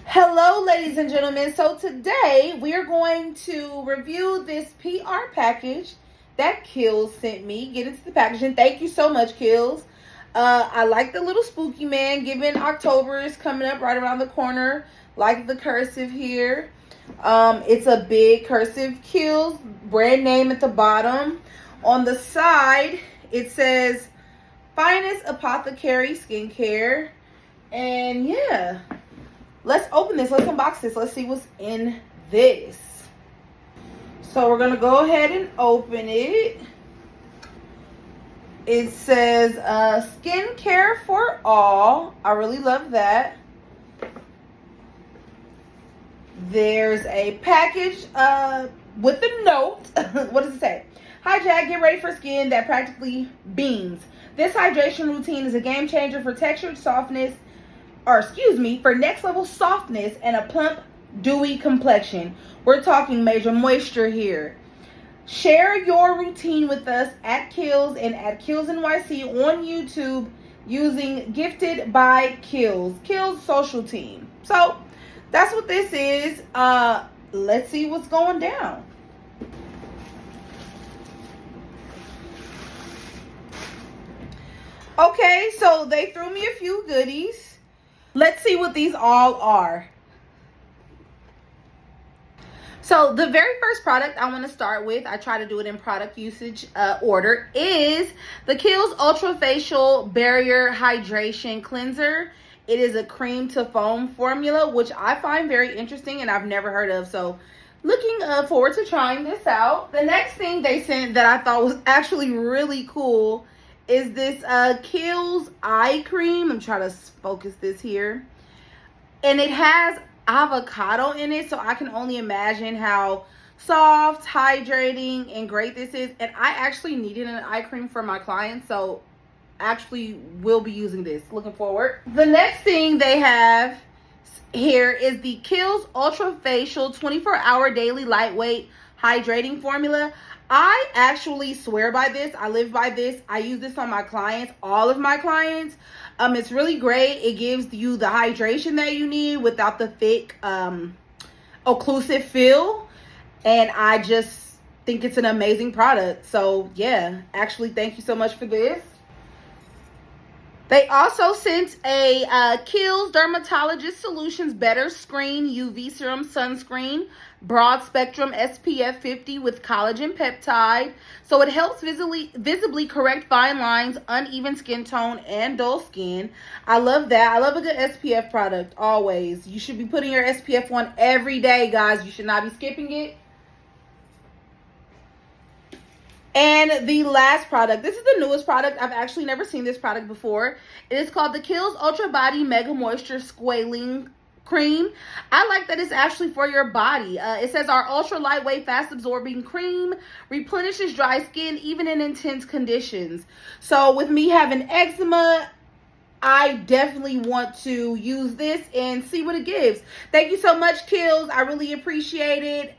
Hello, ladies and gentlemen. So today we are going to review this PR package that Kiehl sent me. Get into the packaging. Thank you so much, Kiehl. I like the little spooky man, given October is coming up right around the corner. Like the cursive here. It's a big cursive Kiehl brand name at the bottom. On the side, it says Finest Apothecary Skincare. And yeah. Let's open this. Let's unbox this. Let's see what's in this. So we're going to go ahead and open it. It says skincare for all. I really love that. There's a package with a note. What does it say? Hi, Jack. Get ready for skin that practically beams. This hydration routine is a game changer for textured softness. For next level softness and a plump, dewy complexion. We're talking major moisture here. Share your routine with us at Kiehl's and at Kiehl's NYC on YouTube using Gifted by Kiehl's social team. So that's what this is. Let's see what's going down. Okay, so they threw me a few goodies. Let's see what these all are. So the very first product I want to start with, I try to do it in product usage order, is the Kiehl's Ultra Facial Barrier Hydration Cleanser. It is a cream to foam formula, which I find very interesting and I've never heard of. So looking forward to trying this out. The next thing they sent that I thought was actually really cool is this Kiehl's eye cream. I'm trying to focus this here. And it has avocado in it, so I can only imagine how soft, hydrating, and great this is. And I actually needed an eye cream for my clients, so actually will be using this. Looking forward. The next thing they have here is the Kiehl's Ultra Facial 24-hour daily lightweight hydrating formula. I actually swear by this. I live by this. I use this on my clients, all of my clients. It's really great. It gives you the hydration that you need without the thick, occlusive feel. And I just think it's an amazing product. So yeah, actually, thank you so much for this. They also sent a Kiehl's Dermatologist Solutions Better Screen UV Serum Sunscreen, broad spectrum SPF 50 with collagen peptide. So it helps visibly correct fine lines, uneven skin tone, and dull skin. I love that. I love a good SPF product, always. You should be putting your SPF on every day, guys. You should not be skipping it. And the last product, this is the newest product. I've actually never seen this product before. It is called the Kiehl's Ultra Body Mega Moisture Squalene Cream. I like that it's actually for your body. It says our ultra lightweight, fast absorbing cream replenishes dry skin even in intense conditions. So with me having eczema, I definitely want to use this and see what it gives. Thank you so much, Kiehl's. I really appreciate it.